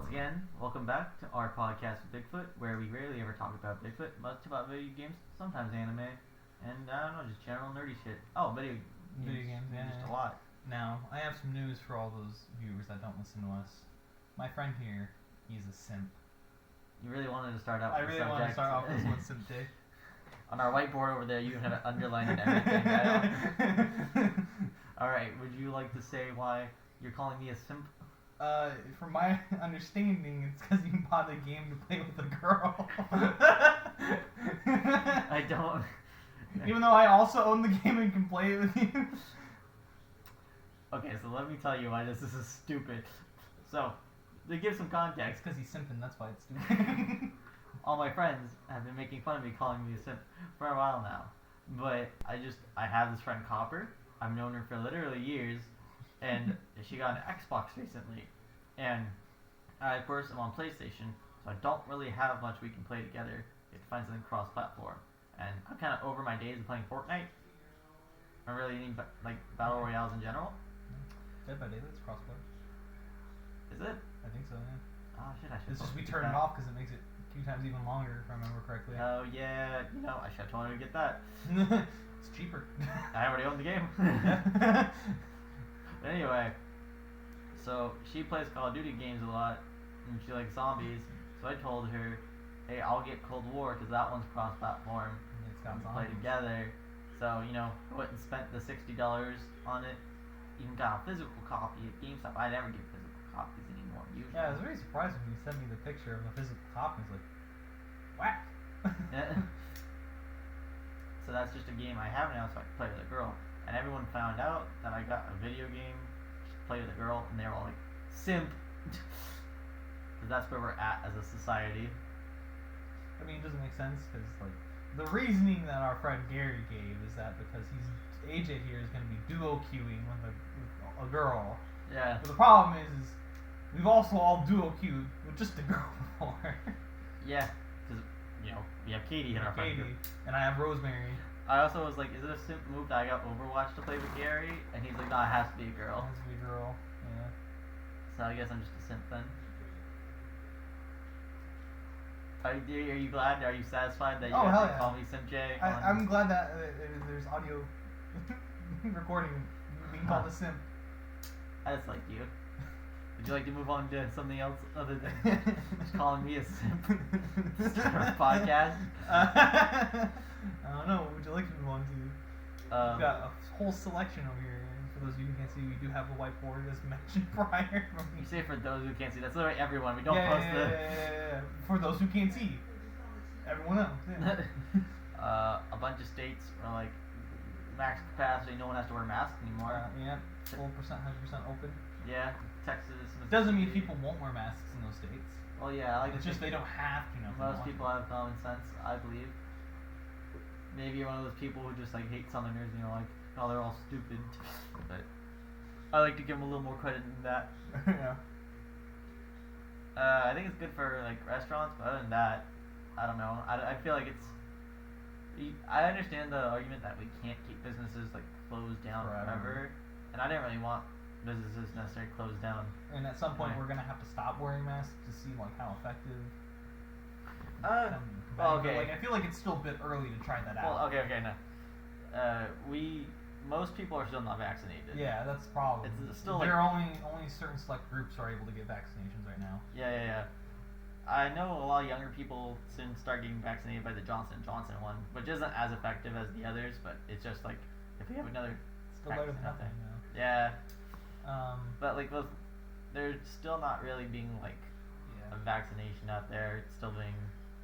once again, welcome back to our podcast with Bigfoot, where we rarely ever talk about Bigfoot, much about video games, sometimes anime, and I don't know, just general nerdy shit. Oh, video games, yeah. just a lot. Now, I have some news for all those viewers that don't listen to us. My friend here, he's a simp. You really wanted to start out I with really the want to subject. start off with what simp day. On our whiteboard over there, you have it underlined and everything. Alright, would you like to say why you're calling me a simp? From my understanding, it's because you bought a game to play with a girl. I don't. Even though I also own the game and can play it with you. Okay, so let me tell you why this is stupid. So, to give some context, It's because he's simping, that's why it's stupid. all my friends have been making fun of me calling me a simp for a while now. But I have this friend Copper. I've known her for literally years, and she got an Xbox recently. And I, of course, am on PlayStation, so I don't really have much we can play together. You have to find something cross-platform. And I'm kind of over my days of playing Fortnite. I really need battle royales in general. Dead by Daylight's crossplay. Is it? I think so, yeah. Oh shit! I should. It's just we get turn that. it off because it makes it 2 times even longer, if I remember correctly. Oh yeah, I should have told her to get that. It's cheaper. I already own the game. But anyway, so she plays Call of Duty games a lot, and she likes zombies. So I told her, hey, I'll get Cold War because that one's cross-platform. It's got We play zombies. together. So I went and spent the $60 on it. Even got a physical copy at GameStop. I never get physical copies anymore. Usually. Yeah, I was very surprised when you sent me the picture of the physical copy. It's like, whack. Yeah. So that's just a game I have now, so I can play with a girl. And everyone found out that I got a video game to play with a girl, and they were all like, simp. Because that's where we're at as a society. I mean, it doesn't make sense because like the reasoning that our friend Gary gave is that because AJ here is going to be duo queuing with a girl. Yeah. But the problem is we've also all duo queued with just a girl before. Yeah. Because, we have Katie in our friend Katie, group. and I have Rosemary. I also was like, is it a simp move that I got Overwatch to play with Gary? And he's like, no, it has to be a girl. Has to be a girl. Yeah. So I guess I'm just a simp then. Are you glad? Are you satisfied that you Oh, hell guys yeah. call me Simp J? I'm glad that there's audio recording being called a simp. I just like you. Would you like to move on to something else other than just calling me a simp? Start a podcast? I don't know. What would you like to move on to? We've got a whole selection over here. For those of you who can't see, we do have a whiteboard as mentioned prior. You say for those who can't see. That's literally everyone. We don't post Yeah. For those who can't see, everyone else. Yeah. A bunch of states are like max capacity. No one has to wear masks anymore. Yeah. Full 100% open. Yeah. Texas. It doesn't mean people won't wear masks in those states. Well, yeah. It's just they don't have to. Most people have common sense, I believe. Maybe you're one of those people who just hate Southerners. Oh, they're all stupid. But I like to give them a little more credit than that. Yeah. I think it's good for restaurants, but other than that, I don't know. I feel like I understand the argument that we can't keep businesses closed down forever, and I didn't really want businesses necessarily closed down. And at some point, we're gonna have to stop wearing masks to see how effective. Okay. I feel like it's still a bit early to try that out. Well, okay, no. Most people are still not vaccinated. Yeah, that's the problem. It's still there are only certain select groups are able to get vaccinations right now. Yeah. I know a lot of younger people soon start getting vaccinated by the Johnson & Johnson one, which isn't as effective as the others, but it's just if we have another Still better than nothing. Yeah. But there's still not really being a vaccination out there. It's still being.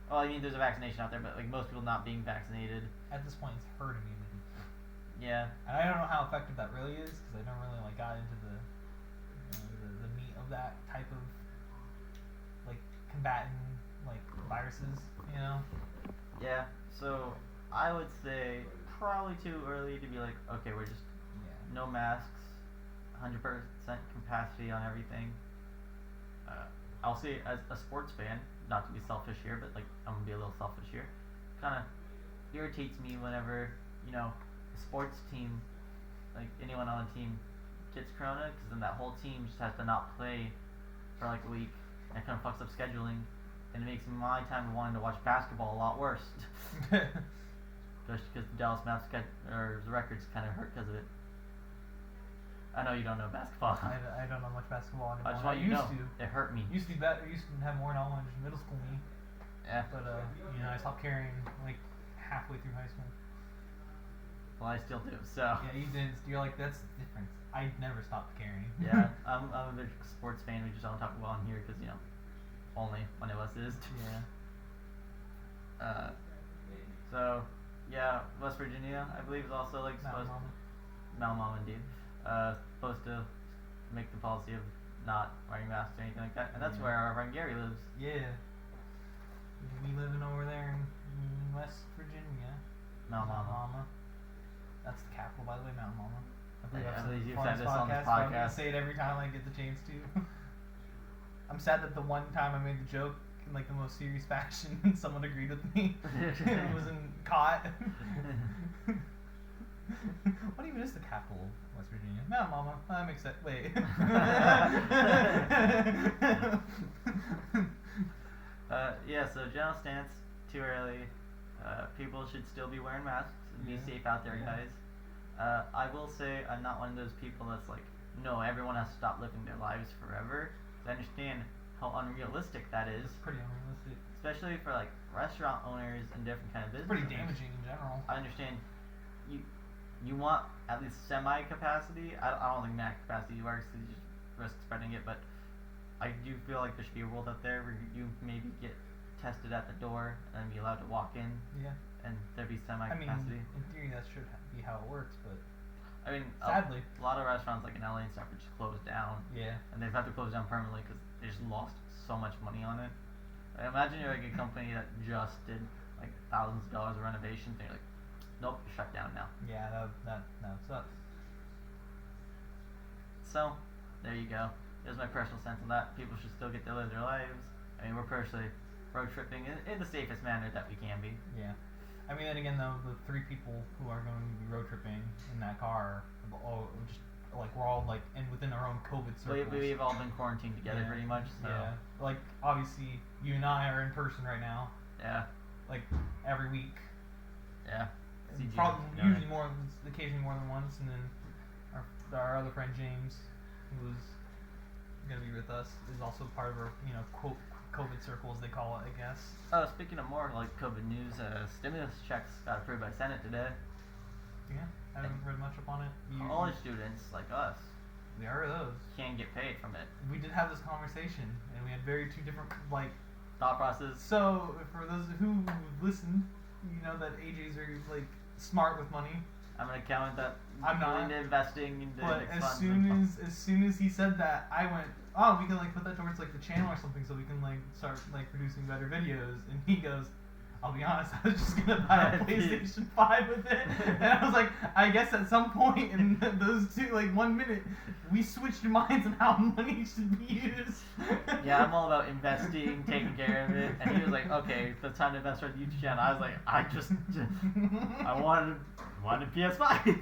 Well, I mean, there's a vaccination out there, but most people not being vaccinated. At this point, it's herd immunity. Yeah. And I don't know how effective that really is because I never really got into the meat of that type of combating viruses. Yeah. So I would say probably too early to be okay, we're just no masks, 100% capacity on everything. I'll say as a sports fan, not to be selfish here, but I'm gonna be a little selfish here. Kind of irritates me whenever a sports team, anyone on a team, gets corona, because then that whole team just has to not play for a week. and it kind of fucks up scheduling, and it makes my time of wanting to watch basketball a lot worse. Just because the Dallas Mavericks or the records kind of hurt because of it. I know you don't know basketball. I don't know much basketball anymore. I just want you to know. It hurt me. Used to be better. Used to have more knowledge in middle school me. Yeah. But I stopped caring like halfway through high school. Well, I still do. So. Yeah, you did. You're like, that's the difference. I never stopped caring. Yeah, I'm a big sports fan. We just don't talk about on here because only one of us is. Yeah. So, yeah, West Virginia, I believe, is also like supposed. Mama, indeed. Supposed to make the policy of not wearing masks or anything like that, and that's where our friend Gary lives. Yeah. We living over there in West Virginia. Mount Mama. That's the capital, by the way, Mount Mama. I believe you've said said this on this podcast. I'm gonna say it every time I get the chance to. I'm sad that the one time I made the joke in like the most serious fashion, someone agreed with me. It wasn't caught. What even is the capital of West Virginia? Mount Mama. That makes sense. Wait. Yeah, so general stance, too early. People should still be wearing masks. Be safe out there, guys. I will say I'm not one of those people that's like, no, everyone has to stop living their lives forever. I understand how unrealistic that is. It's pretty unrealistic. Especially for like restaurant owners and different kind of business. It's pretty owners. damaging in general. I understand. You want at least semi capacity. I don't think max capacity works because you just risk spreading it. But I do feel like there should be a world out there where you maybe get tested at the door and be allowed to walk in. Yeah. And there be semi capacity. I mean, in theory, that should be how it works, but I mean, sadly, a lot of restaurants like in LA and stuff are just closed down. Yeah. And they've had to close down permanently because they just lost so much money on it. I imagine you're like a company that just did like thousands of dollars of renovations. And you're like, nope, shut down now. Yeah, that sucks. So, there you go. There's my personal sense on that. People should still get to live their lives. I mean, we're personally road tripping in the safest manner that we can be. Yeah. I mean, then again, though, the 3 people who are going to be road tripping in that car, just like we're all like within our own COVID circles. We've all been quarantined together pretty much. So. Yeah. Like obviously, you and I are in person right now. Yeah. Like every week. Yeah. Probably usually occasionally more than once, and then our other friend James, who's gonna be with us, is also part of our quote COVID circle as they call it, I guess. Oh, speaking of more like COVID news, stimulus checks got approved by Senate today. Yeah, I haven't read much up on it. College students like us. We are those. Can't get paid from it. We did have this conversation, and we had two different thought process. So for those who listened, you know that AJ's very smart with money. I'm an accountant that I'm not into investing into but as soon as he said that, I went, oh, we can put that towards the channel or something so we can start producing better videos. And he goes, I'll be honest, I was just gonna buy a PlayStation 5 with it. And I was like, I guess at some point in those 1 minute, we switched minds on how money should be used. Yeah, I'm all about investing, taking care of it. And he was like, okay, it's time to invest for the YouTube channel. I was like, I wanted a PS5.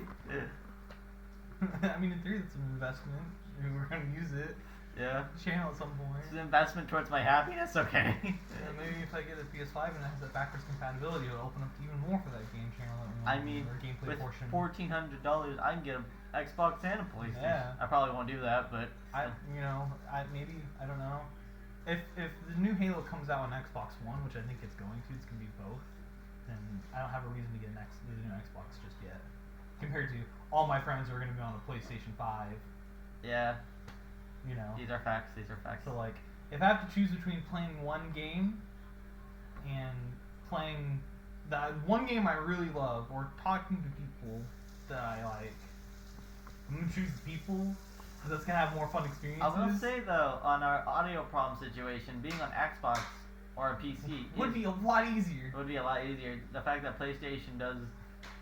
I mean, in theory, that's an investment. We're gonna use it. Yeah. Channel at some point. It's an investment towards my happiness. Okay. Yeah, maybe if I get a PS5 and it has that backwards compatibility, it'll open up even more for that game channel. I mean, gameplay with portion. $1,400, I can get an Xbox and a PlayStation. Yeah. I probably won't do that, but maybe I don't know. If the new Halo comes out on Xbox One, which I think it's going to be both, then I don't have a reason to get the new Xbox just yet. Compared to all my friends who are going to be on a PlayStation 5. Yeah. These are facts. So if I have to choose between playing one game and playing that one game I really love or talking to people that I like, I'm gonna choose the people because that's gonna have more fun experiences. I will say though, on our audio problem situation, being on Xbox or a PC would be a lot easier. It would be a lot easier. The fact that PlayStation does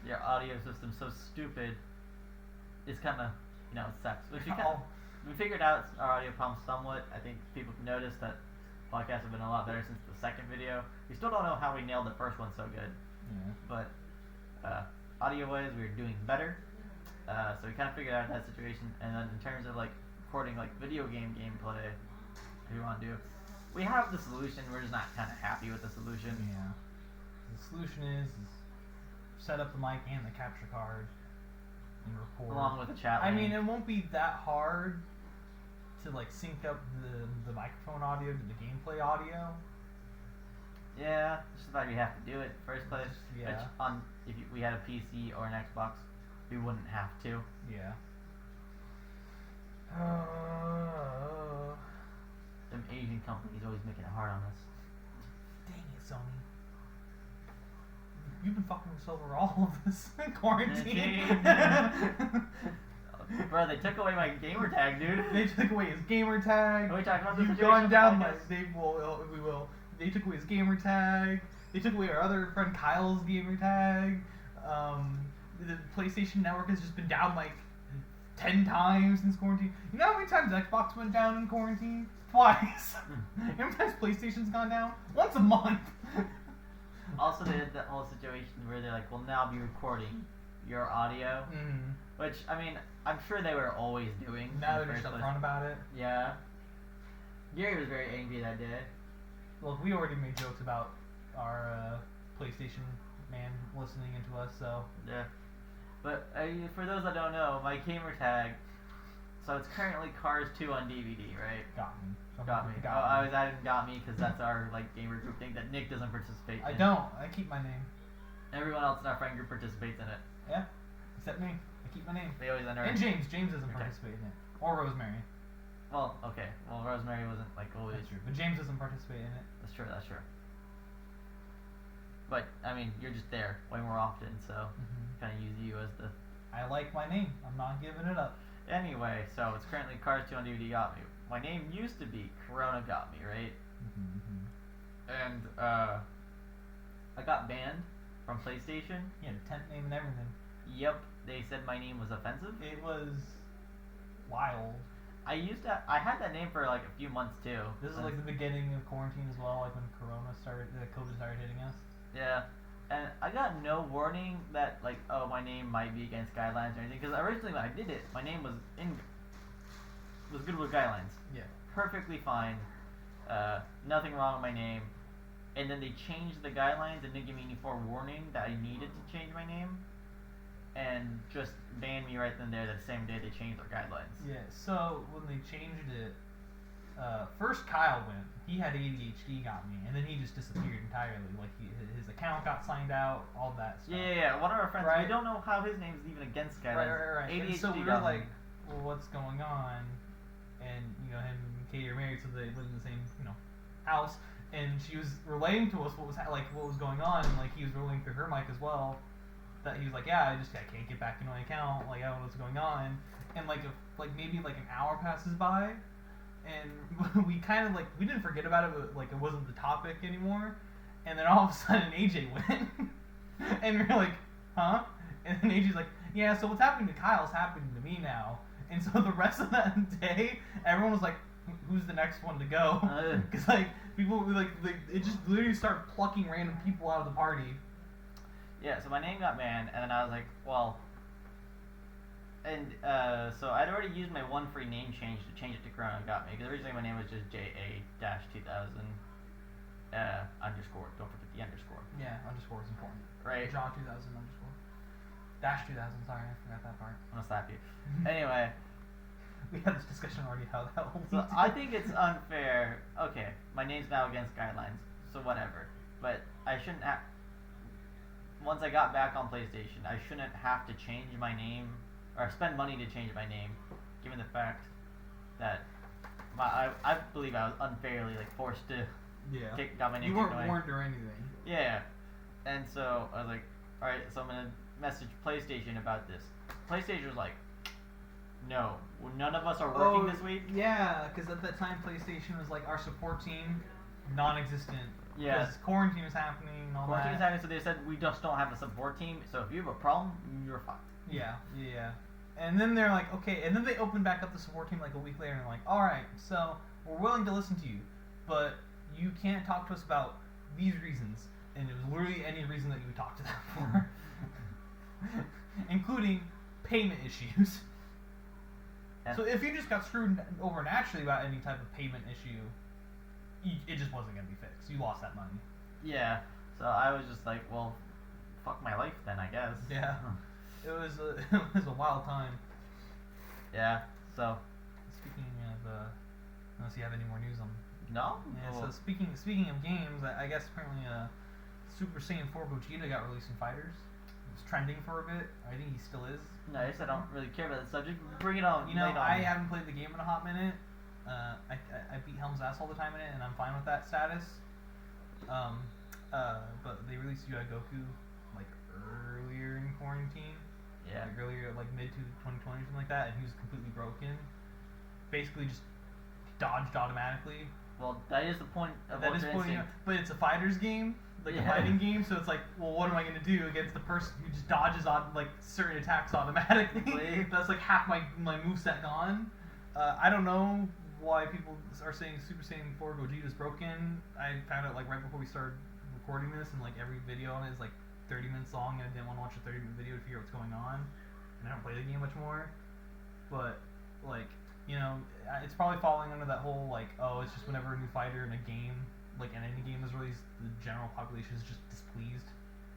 their audio system so stupid is kind of sucks. We figured out our audio problems somewhat. I think people have noticed that podcasts have been a lot better since the second video. We still don't know how we nailed the first one so good. Yeah. But audio-wise, we were doing better. So we kind of figured out that situation. And then in terms of recording video game gameplay, if you want to do, we have the solution. We're just not kind of happy with the solution. Yeah. The solution is set up the mic and the capture card and record. Along with the chat I link. mean, it won't be that hard to like sync up the microphone audio to the gameplay audio. Yeah, it's just that you have to do it first place. Yeah. Which if we had a PC or an Xbox, we wouldn't have to. Yeah. Them Asian companies always making it hard on us. Dang it, Sony. You've been fucking us over all of this quarantine. Bro, they took away my gamer tag, dude. They took away his gamer tag. Are we talking about this You've situation? gone down I my. guess. We will. They took away his gamer tag. They took away our other friend Kyle's gamer tag. The PlayStation Network has just been down like 10 times since quarantine. You know how many times Xbox went down in quarantine? Twice. How many times PlayStation's gone down? Once a month. Also, they did that whole situation where they're like, we'll now be recording your audio. Mm. Which, I mean, I'm sure they were always doing. Now in the they're just first place. upfront about it. Yeah. Gary was very angry that day. Well, we already made jokes about our PlayStation man listening into us, so. Yeah. But for those that don't know, my gamer tag, so it's currently Cars 2 on DVD, right? Got me. Got me. I was adding Got Me because that's our like gamer group thing that Nick doesn't participate in. I don't. I keep my name. Everyone else in our friend group participates in it. Yeah. Except me. I keep my name. They always enter. And James. James doesn't Okay. participate in it. Or Rosemary. Well, okay. Well, Rosemary wasn't like always. That's true. But James doesn't participate in it. That's true. That's true. But I mean, you're just there way more often, so kind of use you as the. I like my name. I'm not giving it up. Anyway, so it's currently Cars 2 on DVD Got Me. My name used to be Corona Got Me, right? And I got banned from PlayStation. He had a tent name and everything. Yep, they said my name was offensive. It was wild. I had that name for like a few months too. This is like the beginning of quarantine as well, like when COVID started hitting us. Yeah, and I got no warning that like, oh, my name might be against guidelines or anything. Because originally when I did it, my name was good with guidelines. Yeah. Perfectly fine. Nothing wrong with my name. And then they changed the guidelines and didn't give me any forewarning that I needed to change my name. And just banned me right then and there the same day they changed their guidelines. Yeah, so when they changed it, first Kyle went. He had ADHD, got me, and then he just disappeared entirely. Like his account got signed out, all that stuff. Yeah. One of our friends, Right. we don't know how his name's even against guidelines. Right. ADHD And so we were got like, me. well, what's going on? And him and Katie are married, so they live in the same house. And she was relaying to us what was going on, and like he was relaying through her mic as well. That he was like, yeah, I can't get back into my account. Like I don't know what's going on. And maybe an hour passes by, and we kind of we didn't forget about it, but like it wasn't the topic anymore. And then all of a sudden AJ went, and we're like, huh? And then AJ's like, yeah, so what's happening to Kyle's happening to me now. And so the rest of that day, everyone was like, who's the next one to go? Because people it just literally started plucking random people out of the party. Yeah, so my name got banned, and then I was like, well, and so I'd already used my one free name change to change it to Corona Got Me, because originally my name was just JA-2000 underscore. Don't forget the underscore. Yeah, underscore is important. Right. John 2000 underscore. Dash 2000, sorry, I forgot that part. I'm gonna slap you. Anyway. We had this discussion already how that will So I think it's unfair. Okay, my name's now against guidelines, so whatever. But I shouldn't have. Once I got back on PlayStation, I shouldn't have to change my name or spend money to change my name, given the fact that I believe I was unfairly forced to got my name. You weren't taken away. warned or anything. Yeah, and so I was like, all right, so I'm gonna message PlayStation about this. PlayStation was like, no, none of us are working this week. Yeah, because at that time PlayStation was like our support team, non-existent. Yeah. Because quarantine was happening and all Quarantine was that. happening, so they said we just don't have a support team. So if you have a problem, you're fucked. Yeah. And then they're like, okay, and then they opened back up the support team like a week later and they're like, alright, so we're willing to listen to you, but you can't talk to us about these reasons. And it was literally any reason that you would talk to them for. Including payment issues. And so if you just got screwed over naturally about any type of payment issue, it just wasn't gonna be fixed. You lost that money. Yeah. So I was just like, well, fuck my life then, I guess. Yeah. It was a wild time. Yeah. So. Speaking of, unless you have any more news on. No. Yeah. Well, So speaking of games, I guess apparently Super Saiyan 4 Vegeta got released in fighters. It was trending for a bit. I think he still is. nice. I don't really care about the subject. Bring it on. You know, lay it on I me. haven't played the game in a hot minute. I beat Helm's ass all the time in it, and I'm fine with that status. But they released UI Goku like earlier in quarantine. Yeah. Like earlier, like mid to 2020 or something like that, and he was completely broken. Basically, just dodged automatically. Well, that is the point of That is Ultra point, Instinct. but it's a fighter's game, like a Yeah. fighting game. So it's like, well, what am I gonna do against the person who just dodges on like certain attacks automatically? Really? That's like half my moveset gone. I don't know why people are saying Super Saiyan 4 Gogeta's broken. I found out like right before we started recording this, and like every video on it is like 30 minutes long, and I didn't want to watch a 30-minute video to figure out what's going on. And I don't play the game much more. But like, you know, it's probably falling under that whole like, oh, it's just whenever a new fighter in a game, like in any game is released, the general population is just displeased.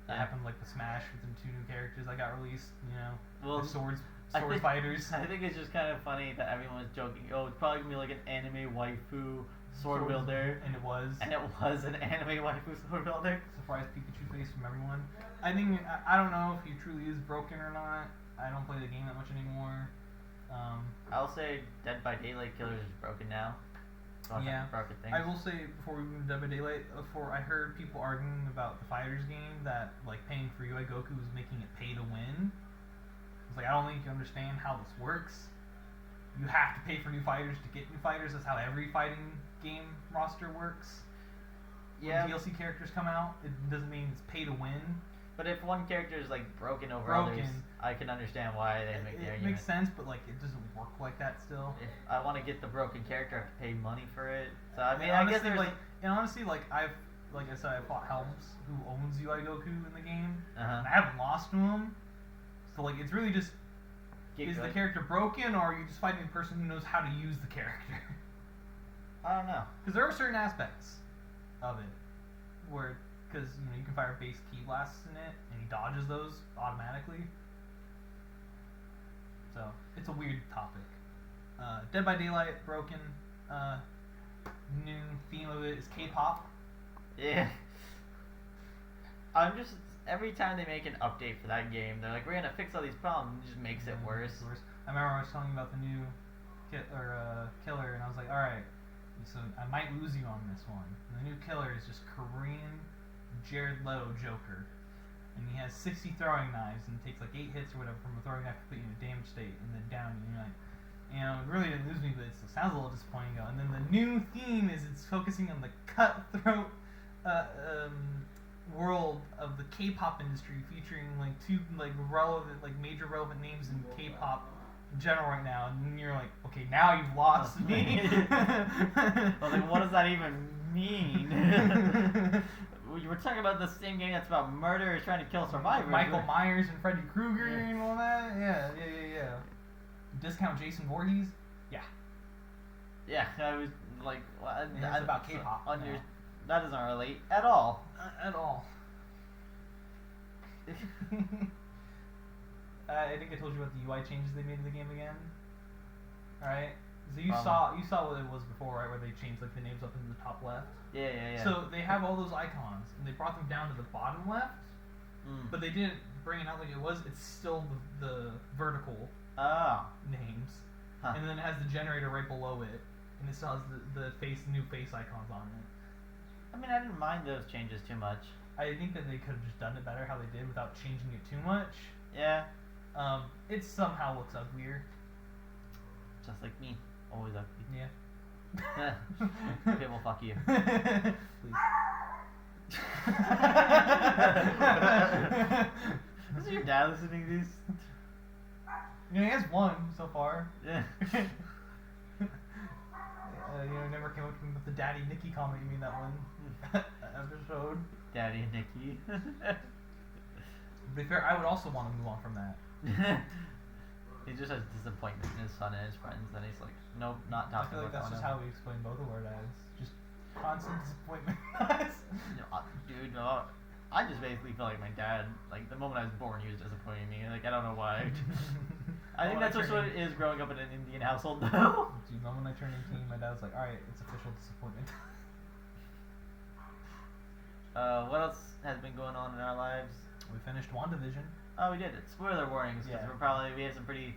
That Yeah. happened like with Smash with the 2 new characters that got released. You know, Well, the sword I think- fighters. I think it's just kind of funny that everyone was joking. Oh, it's probably gonna be like an anime waifu sword wielder, And it was. and it was an anime waifu sword wielder. Surprise Pikachu face from everyone. I think I don't know if he truly is broken or not. I don't play the game that much anymore. I'll say Dead by Daylight Killers is broken now. Yeah. Broken things. I will say before we move to Dead by Daylight, I heard people arguing about the fighters game that like paying for UI Goku was making it pay to win. It's like I don't think you understand how this works. You have to pay for new fighters to get new fighters. That's how every fighting game roster works. Yeah. When DLC characters come out, it doesn't mean it's pay to win. But if one character is like broken over others, I can understand why they make the It argument. makes sense, but like it doesn't work like that still. If I want to get the broken character, I have to pay money for it. So I mean, And I guess honestly, there's honestly, like I said, I fought Helms, who owns UI Goku in the game, Uh-huh. and I haven't lost to him. So like, it's really just is the character broken, or are you just fighting a person who knows how to use the character? I don't know. Because there are certain aspects of it where, because you know, you can fire base ki blasts in it, and he dodges those automatically. So it's a weird topic. Dead by Daylight broken. New theme of it is K-pop. Yeah. I'm just every time they make an update for that game, they're like, we're gonna fix all these problems, and it just makes it worse. I remember I was telling you about the new killer, and I was like, all right, so I might lose you on this one. And the new killer is just Korean Jared Leto Joker, and he has 60 throwing knives and takes like 8 hits or whatever from a throwing knife to put you in a damaged state and then down you. And you're like, you know, it really didn't lose me, but it sounds a little disappointing. And then the new theme is it's focusing on the cutthroat world of the K-pop industry, featuring like 2 like major relevant names in K-pop in general right now. And you're like, okay, now you've lost me. Well, like, what does that even mean? You were talking about the same game that's about murderers trying to kill survivors. Michael Myers and Freddy Krueger and all that. Yeah. Discount Jason Voorhees. Yeah. Yeah, I was like, well, It's about K-pop. Yeah. That doesn't relate at all. At all. I think I told you about the UI changes they made to the game again. Alright? So you saw what it was before, right? Where they changed like the names up in the top left. Yeah. So they have all those icons, and they brought them down to the bottom left, but they didn't bring it out like it was. It's still the vertical names, and then it has the generator right below it, and it still has the new face icons on it. I mean, I didn't mind those changes too much. I think that they could have just done it better how they did without changing it too much. Yeah. It somehow looks uglier. Just like me. Always ugly. Yeah. Okay, well, fuck you. Please. Is your dad listening to these? You know, he has one so far. Yeah. Never came up to me with the Daddy Nikki comment. You mean that one episode? Daddy and Nikki. To be fair, I would also want to move on from that. He just has disappointment in his son and his friends, and he's like, nope, not I talking feel like about that's that just one. how we explain both of our dads. Just Constant disappointment. Dude, no, I just basically feel like my dad. Like the moment I was born, he was disappointing me. Like I don't know why. I think that's what it is growing up in an Indian household, though. Dude, the moment I turned 18, my dad was like, "All right, it's official disappointment." What else has been going on in our lives? We finished WandaVision. Oh, we did it. Spoiler warnings, because Yeah. we had some pretty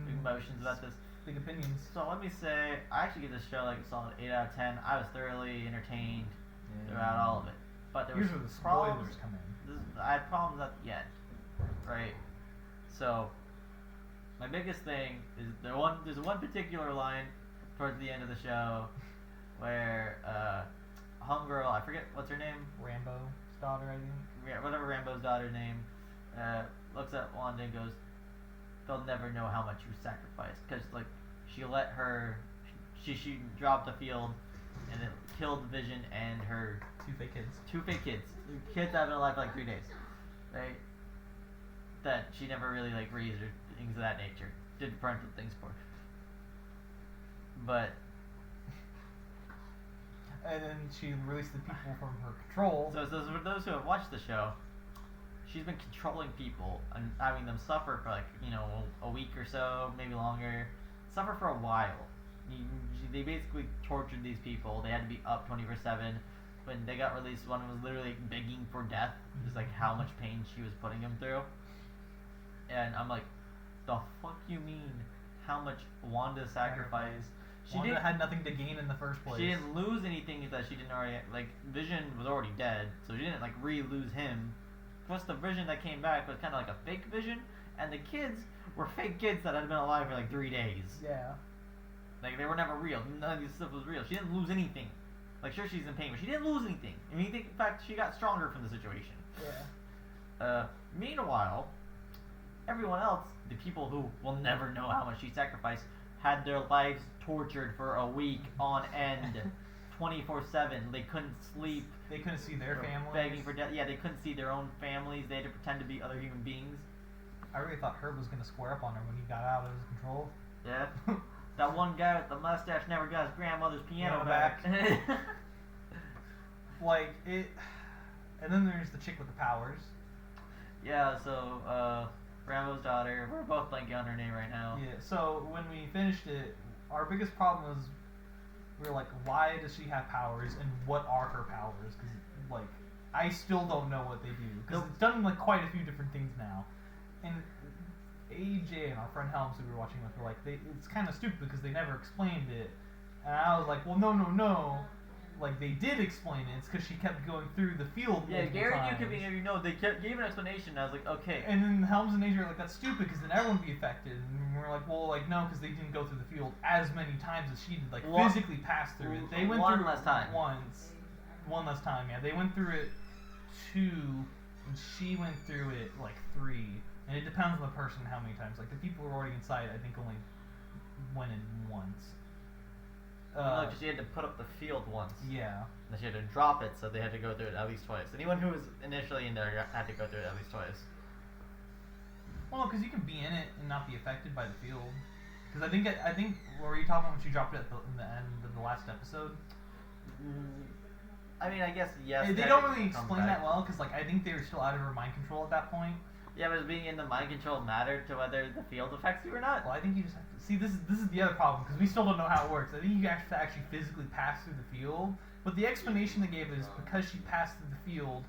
big emotions about this. Big opinions. So let me say, I actually give this show like a solid 8 out of 10. I was thoroughly entertained throughout all of it. But there Here's were where the problems. spoilers come in. I had problems at the end, right? So my biggest thing is there's one particular line towards the end of the show where homegirl, I forget what's her name, Rambo's daughter, I think. yeah, whatever Rambo's daughter's name, looks at Wanda and goes, "They'll never know how much you sacrificed," because like she let her, she dropped the field, and it killed Vision and her Two fake kids. Kids that have been alive for like 3 days, right? That she never really like raised or things of that nature. Did parental things for. But And then she released the people from her control. so for those who have watched the show, she's been controlling people and having them suffer for like a week or so, maybe longer, suffer for a while. They basically tortured these people. They had to be up 24/7. When they got released, one was literally begging for death, just like how much pain she was putting him through. And I'm like, the fuck you mean? How much Wanda sacrificed? Wanda had nothing to gain in the first place. She didn't lose anything that she didn't already like. Vision was already dead, so she didn't like re-lose him. Plus, the Vision that came back was kind of like a fake Vision, and the kids were fake kids that had been alive for like 3 days. Yeah. Like they were never real. None of this stuff was real. She didn't lose anything. Like sure she's in pain, but she didn't lose anything. I mean, in fact, she got stronger from the situation. Yeah. Meanwhile, everyone else, the people who will never know how much she sacrificed, had their lives tortured for a week on end, 24/7. They couldn't sleep. They couldn't see their families. Begging for death. Yeah, they couldn't see their own families. They had to pretend to be other human beings. I really thought Herb was gonna square up on her when he got out of his control. Yeah. That one guy with the mustache never got his grandmother's piano back. Like it, and then there's the chick with the powers. Yeah, so Rambo's daughter. We're both blanking on her name right now. Yeah. So when we finished it, our biggest problem was we were like, why does she have powers and what are her powers? Because like I still don't know what they do because it's done like quite a few different things now, and AJ and our friend Helms who we were watching with were like, it's kind of stupid because they never explained it, and I was like, well, no. Like they did explain it. It's because she kept going through the field. Yeah, Gary times. knew they gave an explanation. And I was like, okay. And then Helms and AJ were like, that's stupid because then everyone would be affected. And we're like, well, like no, because they didn't go through the field as many times as she did. Like physically pass through it. They went through less time. One less time. Yeah, they went through it 2, and she went through it like 3. And it depends on the person how many times. Like the people who were already inside, I think only went in once. No, because she had to put up the field once. Yeah. And she had to drop it, so they had to go through it at least twice. Anyone who was initially in there had to go through it at least twice. Well, because you can be in it and not be affected by the field. Because I think were you talking about when she dropped it in the end of the last episode? I mean, I guess yes. They don't really explain that well because like I think they were still out of her mind control at that point. Yeah, but being in the mind control mattered to whether the field affects you or not. Well, I think you just have to see. This is the other problem because we still don't know how it works. I think you have to actually physically pass through the field. But the explanation they gave is because she passed through the field,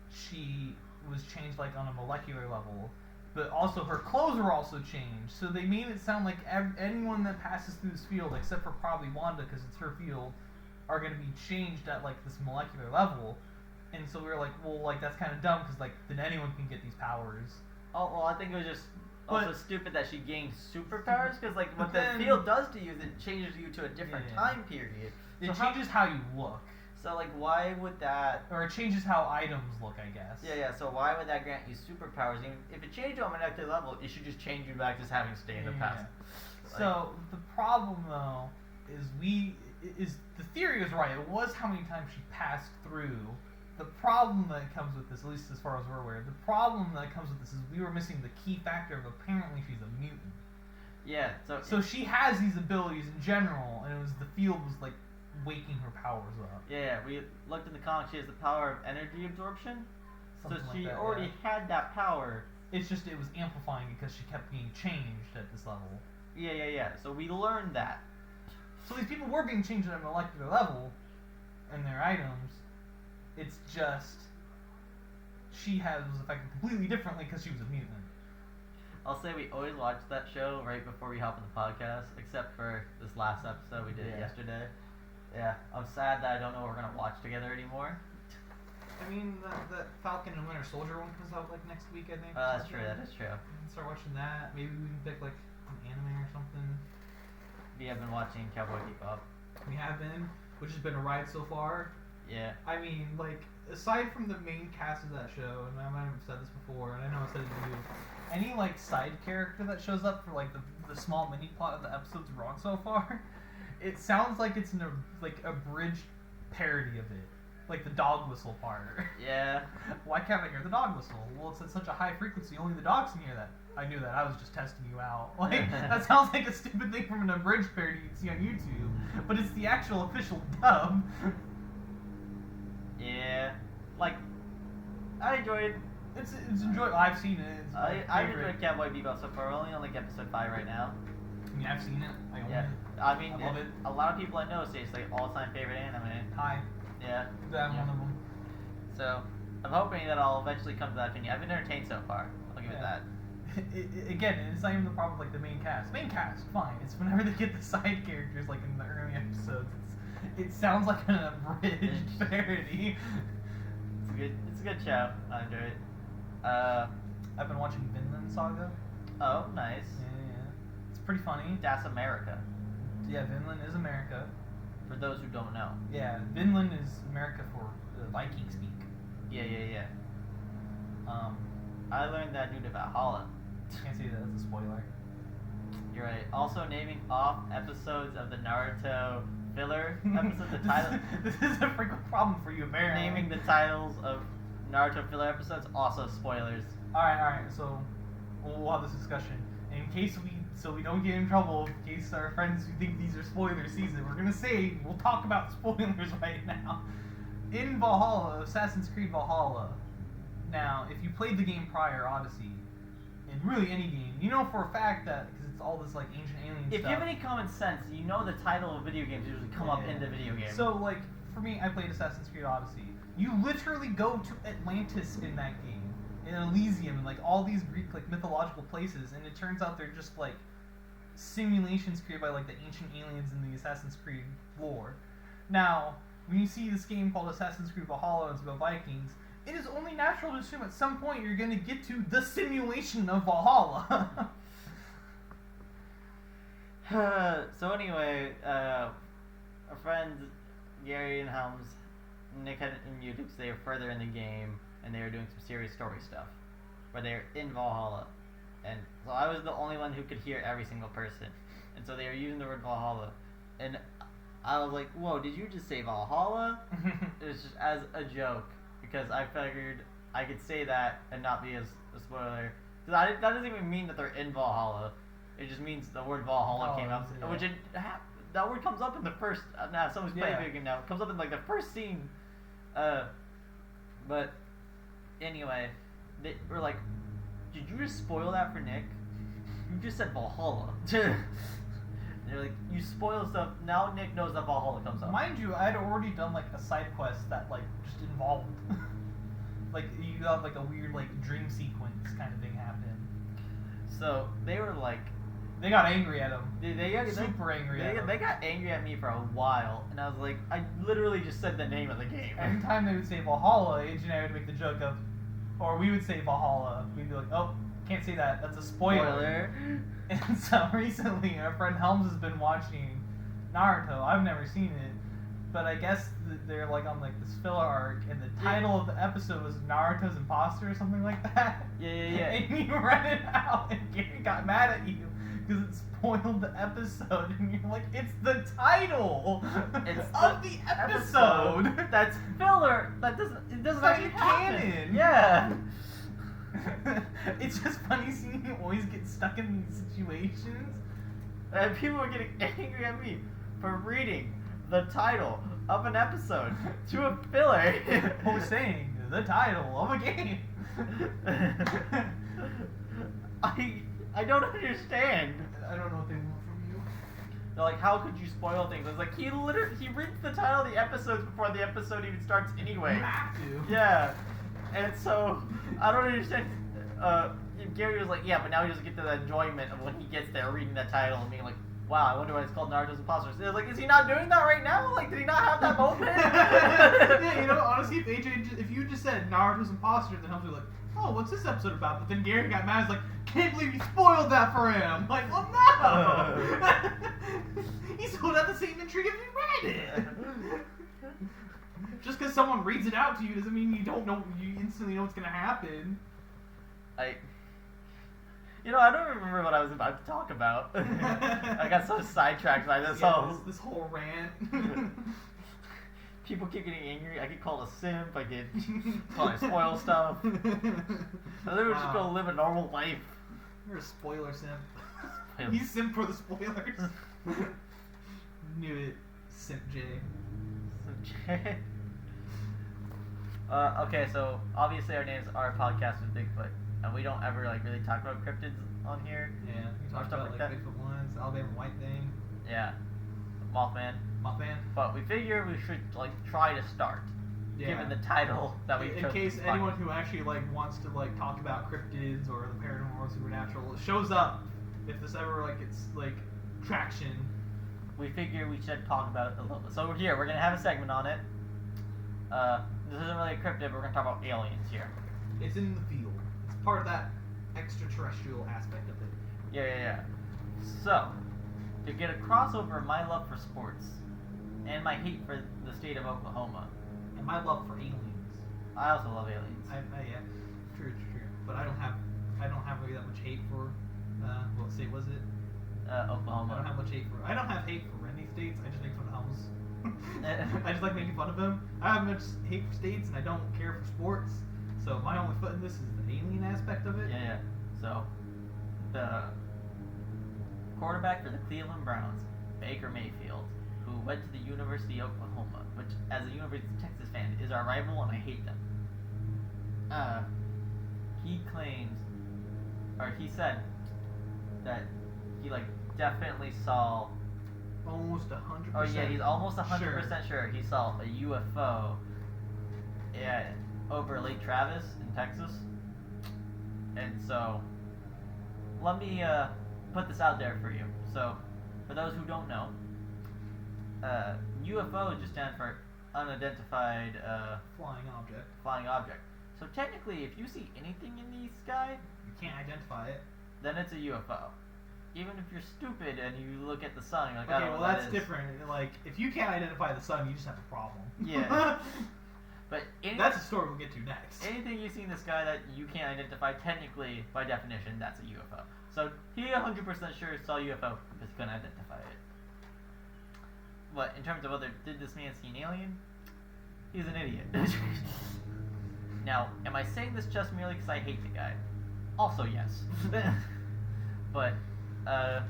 she was changed like on a molecular level. But also her clothes were also changed. So they made it sound like anyone that passes through this field, except for probably Wanda because it's her field, are going to be changed at like this molecular level. And so we were like, well, like that's kind of dumb because like then anyone can get these powers. Oh well, I think it was just also stupid that she gained superpowers because like what the field does to you is it changes you to a different time period. It changes how you look. So like, why would that? Or it changes how items look, I guess. Yeah. So why would that grant you superpowers? Even if it changed you on a molecular level, it should just change you back to having stayed in the past. Like, so the problem though is the theory is right. It was how many times she passed through. The problem that comes with this, at least as far as we're aware, the problem that comes with this is we were missing the key factor of apparently she's a mutant. Yeah. So she has these abilities in general, and it was the field was like waking her powers up. Yeah, we looked in the comics. She has the power of energy absorption. Something so like she that, already had that power. It's just it was amplifying because she kept being changed at this level. Yeah. So we learned that. So these people were being changed at a molecular level, and their items. It's just she was affected completely differently because she was a mutant. I'll say we always watch that show right before we hop on the podcast, except for this last episode we did yesterday. Yeah, I'm sad that I don't know what we're gonna watch together anymore. I mean, the Falcon and Winter Soldier one comes out like next week, I think. That's true. That is true. We can start watching that. Maybe we can pick like an anime or something. We have been watching Cowboy Bebop. We have been, which has been a ride so far. Yeah. I mean, like, aside from the main cast of that show, and I might have said this before, and I know I said it to you, any like side character that shows up for like the small mini plot of the episodes we're on so far, it sounds like it's like a abridged parody of it. Like the dog whistle part. Yeah. Why can't I hear the dog whistle? Well, it's at such a high frequency, only the dogs can hear that. I knew that. I was just testing you out. Like, that sounds like a stupid thing from an abridged parody you'd see on YouTube, but it's the actual official dub. Yeah. Like, I enjoyed. It's enjoyable. I've seen it. It's I've enjoyed Cowboy Bebop so far. We're only on like episode 5 right now. I mean, I've seen it. I own it. I mean, I love it. A lot of people I know say it's like all-time favorite anime. Hi. Yeah. I'm one of them. So, I'm hoping that I'll eventually come to that opinion. I've been entertained so far. I'll give it that. Again, it's not even the problem with like the main cast. Main cast, fine. It's whenever they get the side characters, like in the early episodes, it sounds like an abridged parody. It's a good show. I enjoy it. I've been watching Vinland Saga. Oh, nice. Yeah. It's pretty funny. That's America. Yeah, Vinland is America. For those who don't know. Yeah, Vinland is America for Viking speak. Yeah. I learned that due to Valhalla. Can't say that, that's a spoiler. You're right. Also naming off episodes of the Naruto filler episodes. The title. This is a frequent problem for you, apparently. Naming the titles of Naruto filler episodes also spoilers. Alright. So we'll have this discussion. In case we don't get in trouble, in case our friends who think these are spoiler season, we'll talk about spoilers right now. In Valhalla, Assassin's Creed Valhalla. Now, if you played the game prior, Odyssey, in really any game, you know for a fact that, because it's all this like ancient alien stuff. If you have any common sense, you know the title of video games usually come up in the video game. So like, for me, I played Assassin's Creed Odyssey. You literally go to Atlantis in that game, in Elysium, and like all these Greek like mythological places, and it turns out they're just like simulations created by like the ancient aliens in the Assassin's Creed lore. Now, when you see this game called Assassin's Creed Valhalla and it's about Vikings, it is only natural to assume at some point you're going to get to the simulation of Valhalla. So anyway, our friends Gary and Helms, Nick had muted because they were further in the game and they were doing some serious story stuff where they're in Valhalla. And so I was the only one who could hear every single person. And so they were using the word Valhalla. And I was like, whoa, did you just say Valhalla? It was just as a joke. Because I figured I could say that and not be a spoiler. Because that doesn't even mean that they're in Valhalla. It just means the word Valhalla came up. Yeah. Which that word comes up in the first... Now, someone's playing a video game now. It comes up in like the first scene. But anyway, they were like, did you just spoil that for Nick? You just said Valhalla. They're like, you spoil stuff. Now Nick knows that Valhalla comes up. Mind you, I had already done like a side quest that like just involved like you have like a weird like dream sequence kind of thing happen. So they were like, they got angry at him. They got super angry at him. They got angry at me for a while, and I was like, I literally just said the name of the game. Every time they would say Valhalla, Age and I would make the joke of, or we would say Valhalla. We'd be like, oh, can't say that. That's a spoiler. And so recently, our friend Helms has been watching Naruto. I've never seen it, but I guess they're like on like this filler arc, and the title of the episode was Naruto's Imposter or something like that. Yeah. And you read it out, and Gary got mad at you because it spoiled the episode, and you're like, it's the title of the episode. That's filler. It doesn't actually happen. Canon. Yeah. It's just funny seeing you always get stuck in these situations. And people were getting angry at me for reading the title of an episode to a filler. Or saying the title of a game. I don't understand. I don't know what they want from you. They're like, how could you spoil things? It's like he reads the title of the episodes before the episode even starts anyway. You have to. Yeah, and so I don't understand. Gary was like, yeah, but now he doesn't get the enjoyment of when he gets there reading that title and being like, wow, I wonder why it's called Naruto's Imposters. It was like, is he not doing that right now? Like, did he not have that moment? Yeah, you know, honestly, if you just said Naruto's Imposters, then he'll be like, oh, what's this episode about? But then Gary got mad. He's like, can't believe you spoiled that for him. Like, well, no. He spoiled out the same intrigue if you read it. Just because someone reads it out to you doesn't mean you don't know. You instantly know what's gonna happen. I don't remember what I was about to talk about. I got so sidetracked by this this whole rant. People keep getting angry. I get called a simp. I get called I spoil stuff. So they would just go live a normal life. You're a spoiler simp. He's simp for the spoilers. Knew it, Simp J. Simp J. Okay, so obviously our names are podcast with Bigfoot. And we don't ever really talk about cryptids on here. Yeah, we talked stuff about like that. Bigfoot ones, the Alabama White thing. Yeah, Mothman. Mothman. But we figure we should try to start, given the title that we. In case anyone who actually wants to talk about cryptids or the paranormal or supernatural shows up, if this ever gets traction. We figure we should talk about it a little bit. So we're gonna have a segment on it. This isn't really a cryptid, but we're gonna talk about aliens here. It's in the field. Part of that extraterrestrial aspect of it. Yeah. So, to get a crossover of my love for sports and my hate for the state of Oklahoma, and my love for aliens. I also love aliens. Yeah, true. But I don't have really that much hate for. What state was it? Oklahoma. I don't have much hate for. I don't have hate for any states. I just make fun of Helms. I just like making fun of them. I have much hate for states, and I don't care for sports. So my only foot in this is the alien aspect of it. Yeah. So, the quarterback for the Cleveland Browns, Baker Mayfield, who went to the University of Oklahoma, which, as a University of Texas fan, is our rival, and I hate them. He claims, or he said, that he definitely saw. Almost 100%. Oh yeah, he's almost 100% sure he saw a UFO. Yeah. Over Lake Travis in Texas. And so, let me put this out there for you. So, for those who don't know, UFO just stands for unidentified flying object. So technically, if you see anything in the sky, you can't identify it. Then it's a UFO. Even if you're stupid and you look at the sun, you're like, okay, I don't know well what that's that is. different. If you can't identify the sun, you just have a problem. Yeah. But that's a story we'll get to next. Anything you see in the sky that you can't identify, technically, by definition, that's a UFO. So he 100% sure saw a UFO because he couldn't identify it. But in terms of did this man see an alien? He's an idiot. Now, am I saying this just merely because I hate the guy? Also, yes. But, I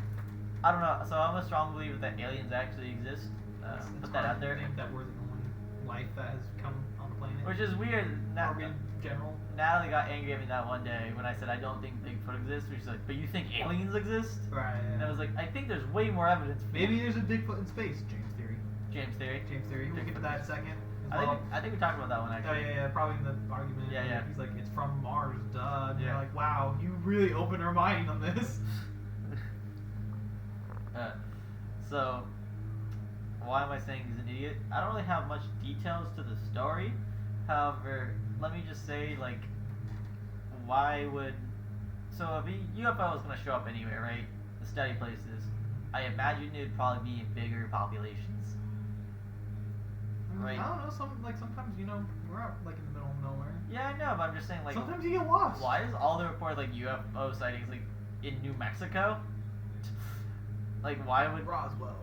don't know. So I'm a strong believer that aliens actually exist. Put that out there. I think that we're the only life that has come on the planet. Which is weird. In general. Natalie got angry at me that one day when I said I don't think Bigfoot exists. She's like, but you think aliens exist? Right. Yeah. And I was like, I think there's way more evidence. Maybe there's a Bigfoot in space. James theory. James theory. We'll get to that in a second. I think we talked about that one actually. Oh yeah, probably in the argument. Yeah. He's like, it's from Mars, duh. And yeah. You're like, wow, you really opened our mind on this. So, why am I saying he's an idiot? I don't really have much details to the story. However, let me just say, why would... So, if a UFO was going to show up anywhere, right? The study places, I imagine it would probably be in bigger populations. Right? I don't know, sometimes, we're out, in the middle of nowhere. Yeah, I know, but I'm just saying, sometimes you get lost. Why is all the reports, UFO sightings, in New Mexico? Why would Roswell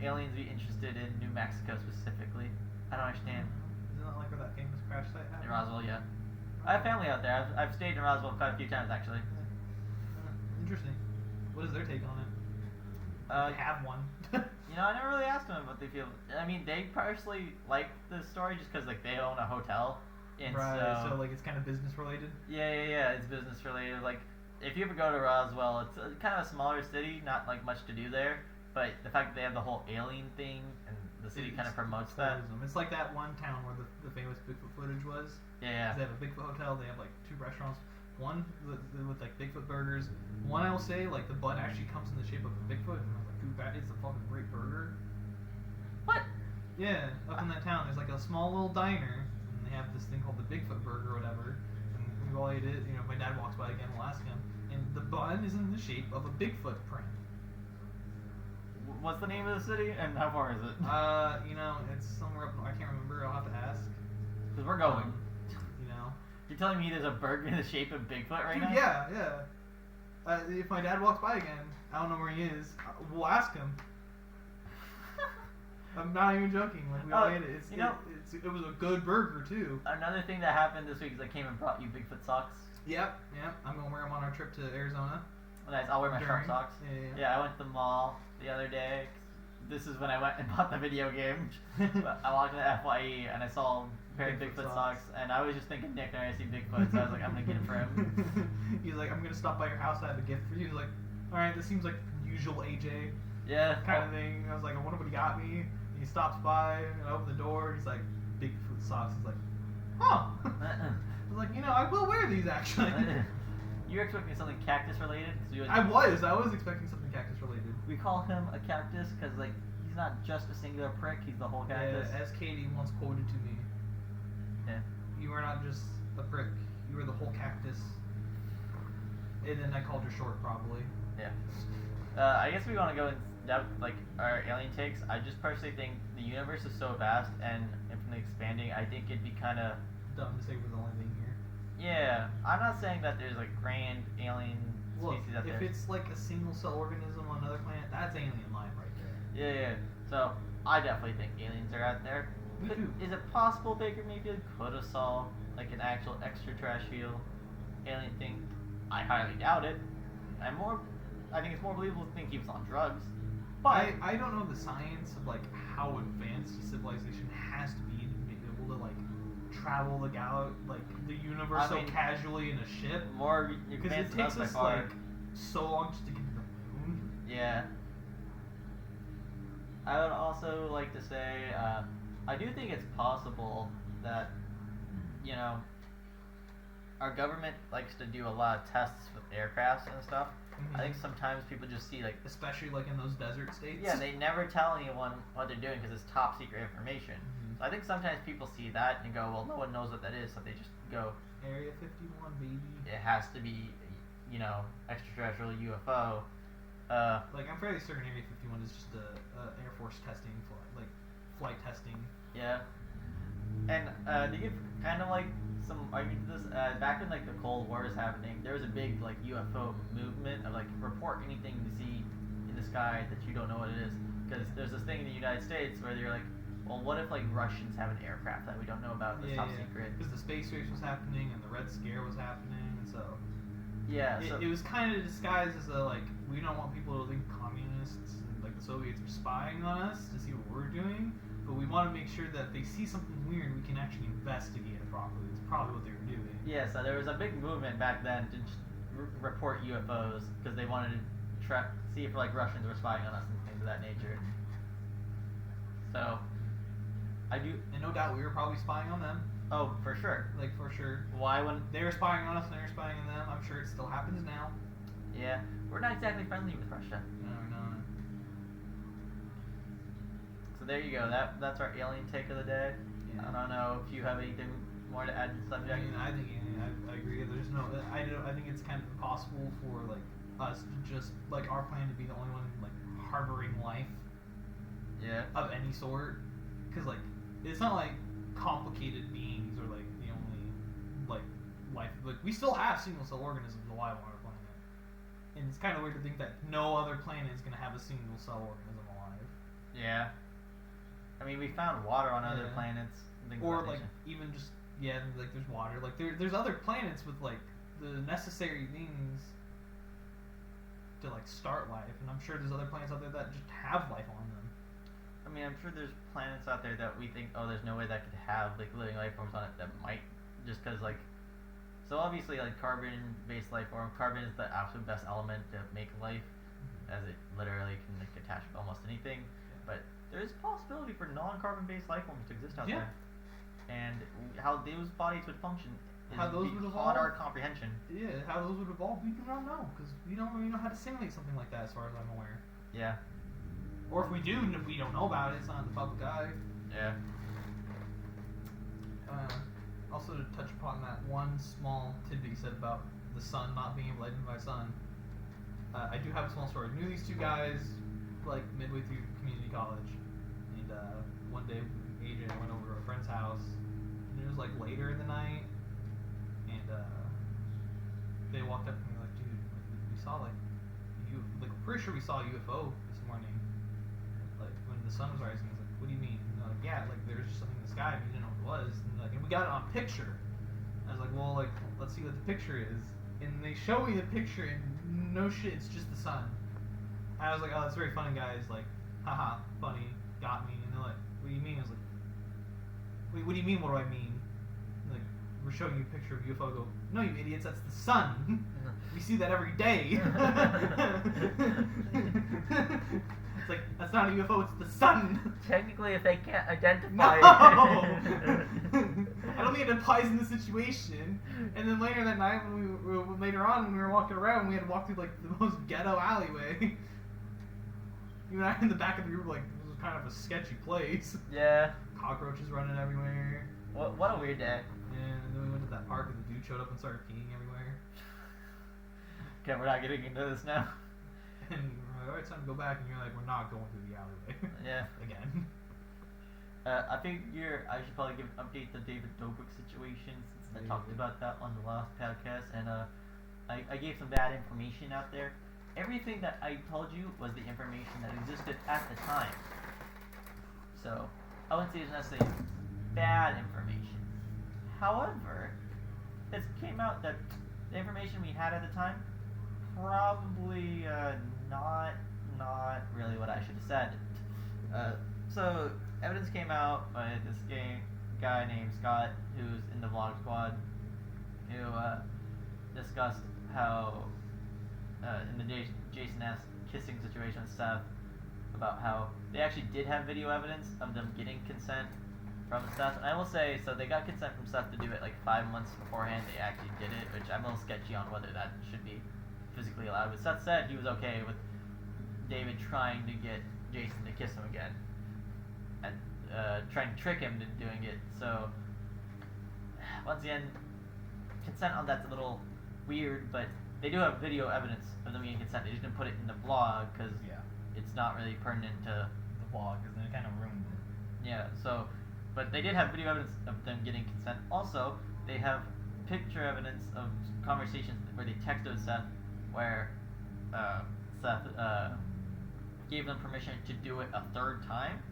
aliens be interested in New Mexico specifically? I don't understand. Isn't that where that famous crash site happened? In Roswell, yeah. I have family out there. I've stayed in Roswell quite a few times, actually. Interesting. What is their take on it? They have one. You know, I never really asked them what they feel. I mean, they personally like the story just because like they own a hotel, and Right. So like it's kind of business related. yeah. It's business related. Like, if you ever go to Roswell, it's kind of a smaller city, not like much to do there. But the fact that they have the whole alien thing, and the city kind of promotes that. Tourism. It's like that one town where the famous Bigfoot footage was. Yeah. They have a Bigfoot hotel. They have like 2 restaurants. One with like Bigfoot burgers. One I will say like the bun actually comes in the shape of a Bigfoot. And I was like, dude, that is a fucking great burger. What? Yeah, up in that town, there's like a small little diner, and they have this thing called the Bigfoot burger or whatever. And we all ate it. You know, my dad walks by again. We'll ask him, and the bun is in the shape of a Bigfoot print. What's the name of the city, and how far is it? You know, it's somewhere up. I can't remember. I'll have to ask. Because we're going. You know. You're telling me there's a burger in the shape of Bigfoot right Dude, now? yeah. If my dad walks by again, I don't know where he is. We'll ask him. I'm not even joking. Like we all ate it. It was a good burger too. Another thing that happened this week is I came and brought you Bigfoot socks. Yep. I'm gonna wear them on our trip to Arizona. Nice. I'll wear my Trump socks. Yeah. I went to the mall the other day. This is when I went and bought the video game. I walked into FYE and I saw a pair of Bigfoot socks, and I was just thinking Nick, and I see Bigfoot, so I was like, I'm gonna get it for him. He's like, I'm gonna stop by your house. I have a gift for you. He's like, all right, this seems like usual AJ kind of thing. I was like, I wonder what he got me. He stops by and I open the door. He's like, Bigfoot socks. He's like, huh. I was like, you know, I will wear these actually. You were expecting something cactus related? I was expecting something cactus related. We call him a cactus because like he's not just a singular prick; he's the whole cactus. Yeah, as Katie once quoted to me. Yeah. You are not just a prick; you are the whole cactus. And then I called her short, probably. Yeah. I guess we want to go in depth, like our alien takes. I just personally think the universe is so vast and infinitely expanding. I think it'd be kind of dumb to say we're the only thing here. Yeah, I'm not saying that there's like grand alien species out there. If it's like a single cell organism on another planet, that's alien life right there. Yeah. So I definitely think aliens are out there. Me too. Is it possible Baker Mayfield could have saw like an actual extraterrestrial alien thing? I highly doubt it. I think it's more believable to think he was on drugs. But I don't know the science of like how advanced civilization has to be able to like travel the the universe so casually in a ship. More because it takes us like so long just to get to the moon. Yeah. I would also like to say I do think it's possible that our government likes to do a lot of tests with aircrafts and stuff. Mm-hmm. I think sometimes people just see like, especially like in those desert states. Yeah, they never tell anyone what they're doing because it's top secret information. Mm-hmm. So I think sometimes people see that and go, well, no one knows what that is, so they just go, Area 51, baby. It has to be, extraterrestrial UFO. Like I'm fairly certain Area 51 is just a Air Force testing flight testing. Yeah. And to give kind of like some argument to this, back when like the Cold War was happening, there was a big like UFO movement of like report anything you see in the sky that you don't know what it is. Because there's this thing in the United States where they're like, well, what if like Russians have an aircraft that we don't know about that's top secret? Because the space race was happening and the Red Scare was happening, and so it was kind of disguised as a like, we don't want people to think communists and like the Soviets are spying on us to see what we're doing, but we want to make sure that if they see something weird, we can actually investigate it properly. It's probably what they were doing. Yeah, so there was a big movement back then to just report UFOs because they wanted to see if like Russians were spying on us and things of that nature. So I do, and no doubt we were probably spying on them. Oh, for sure. Like for sure. Why when they were spying on us and they were spying on them? I'm sure it still happens now. Yeah, we're not exactly friendly with Russia. No, we're not. So there you go. That's our alien take of the day. Yeah. I don't know if you have anything more to add to the subject. I agree. There's no. I think it's kind of impossible for like us to just like our plan to be the only one like harboring life. Yeah. Of any sort, because like it's not like complicated beings or like the only like life. Like we still have single cell organisms alive on our planet, and it's kind of weird to think that no other planet is gonna have a single cell organism alive. Yeah. I mean, we found water on other planets. Or like even just like there's water. Like there's other planets with like the necessary things to like start life, and I'm sure there's other planets out there that just have life on them. I mean, I'm sure there's planets out there that we think, oh, there's no way that could have like living life forms on it that might, just because like, so obviously like carbon-based life form, carbon is the absolute best element to make life, as it literally can like attach to almost anything. But there is a possibility for non-carbon-based life forms to exist out there, and how those bodies would function is How those would beyond evolve? our comprehension. Yeah, how those would evolve, we don't know, because we don't really know how to simulate something like that, as far as I'm aware. Yeah. Or if we do, we don't know about it. It's not in the public eye. Yeah. Also, to touch upon that one small tidbit you said about the sun not being able to identify sun, I do have a small story. I knew these two guys like midway through community college, and one day AJ and I went over to a friend's house, and it was like later in the night, and they walked up to me like, dude, we saw like I'm pretty sure we saw a UFO this morning, like when the sun was rising. I was like, what do you mean? And they're like, yeah, like there was just something in the sky, and we didn't know what it was, and we got it on picture. I was like, well, like let's see what the picture is, and they show me the picture, and no shit, it's just the sun. I was like, oh, that's very funny, guys. Like, haha, funny, got me. And they're like, what do you mean? I was like, wait, what do you mean? What do I mean? Like, we're showing you a picture of UFO. I go, no, you idiots, that's the sun. We see that every day. It's like, that's not a UFO, it's the sun. Technically, if they can't identify No! it. I don't think it applies in the situation. And then later that night, when we were walking around, we had to walk through like the most ghetto alleyway. You and I in the back of the room, like, this was kind of a sketchy place. Yeah. Cockroaches running everywhere. What a weird day. And then we went to that park, and the dude showed up and started peeing everywhere. Okay, we're not getting into this now. And we're like, alright, it's time to go back. And you're like, we're not going through the alleyway. Yeah. Again. I figure I should probably give an update the David Dobrik situation, since I talked about that on the last podcast, and I gave some bad information out there. Everything that I told you was the information that existed at the time. So I wouldn't say it's necessarily bad information. However, it came out that the information we had at the time probably not really what I should have said. So evidence came out by this guy named Scott, who's in the vlog squad, who discussed how in the Jason S. kissing situation with Seth, about how they actually did have video evidence of them getting consent from Seth. And I will say, so they got consent from Seth to do it like 5 months beforehand. They actually did it, which I'm a little sketchy on whether that should be physically allowed. But Seth said he was okay with David trying to get Jason to kiss him again, and trying to trick him into doing it. So once again, consent on that's a little weird, but they do have video evidence of them getting consent. They just didn't put it in the blog because it's not really pertinent to The vlog, because then it kind of ruined it. Yeah, so, but they did have video evidence of them getting consent. Also, they have picture evidence of conversations where they texted Seth, where Seth gave them permission to do it a 3rd time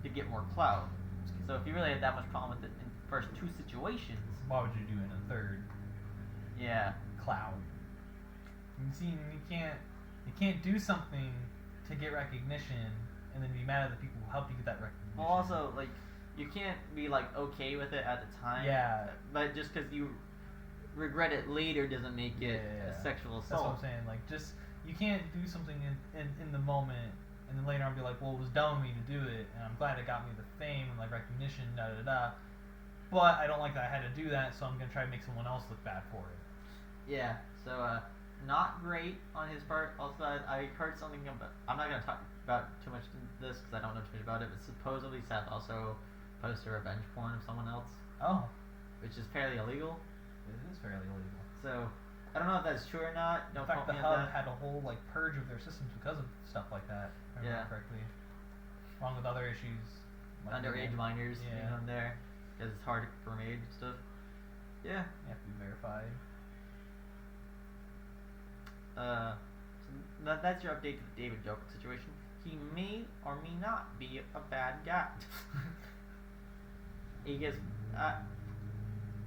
to get more clout. So if you really had that much problem with it in the first 2 situations, Why would you do it in a 3rd? yeah, Cloud. You see, you can't do something to get recognition and then be mad at the people who helped you get that recognition. well, also like you can't be like okay with it at the time. Yeah. But just because you regret it later doesn't make it a sexual assault. That's what I'm saying. Like, just you can't do something in the moment and then later on be like, well, it was dumb of me to do it, and I'm glad it got me the fame and like recognition, da da da. But I don't like that I had to do that, so I'm gonna try to make someone else look bad for it. Yeah. So not great on his part. Also, I heard something about. I'm not gonna talk about too much this because I don't know too much about it. But supposedly Seth also posted revenge porn of someone else, Oh, which is fairly illegal. it is fairly illegal. So I don't know if that's true or not. In Don't fact, quote the me on hub that. had a whole like purge of their systems because of stuff like that. If I remember correctly, along with other issues. Like Underage minors being Yeah. on there because it's hard for maid and stuff. Yeah. You have to be verified. So that's your update to the David Dobrik situation. He may or may not be a bad guy. He gets,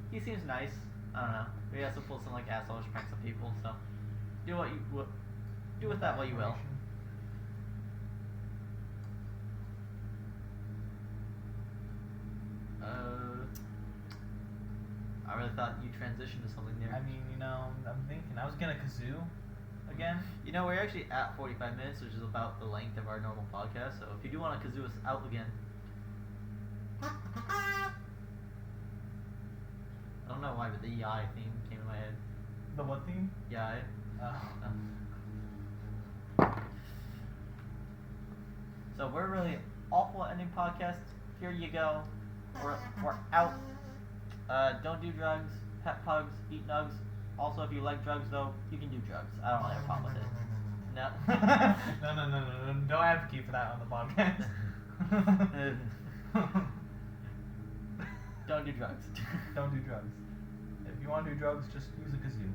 he seems nice. I don't know. He has to pull some like assholeish pranks on people. So do with that what you will. would have thought you transitioned to something there. I mean, I'm thinking I was gonna kazoo again. We're actually at 45 minutes, which is about the length of our normal podcast. So if you do want to kazoo us out again, I don't know why, but the Yai theme came in my head. The what theme? Yai. Oh. So we're really awful at ending podcasts. Here you go. We're out. Don't do drugs. Pet pugs. Eat nugs. Also, if you like drugs, though, you can do drugs. I don't really have a problem with it. No. No. Don't advocate for that on the podcast. Don't do drugs. Don't do drugs. If you want to do drugs, just use a kazoo.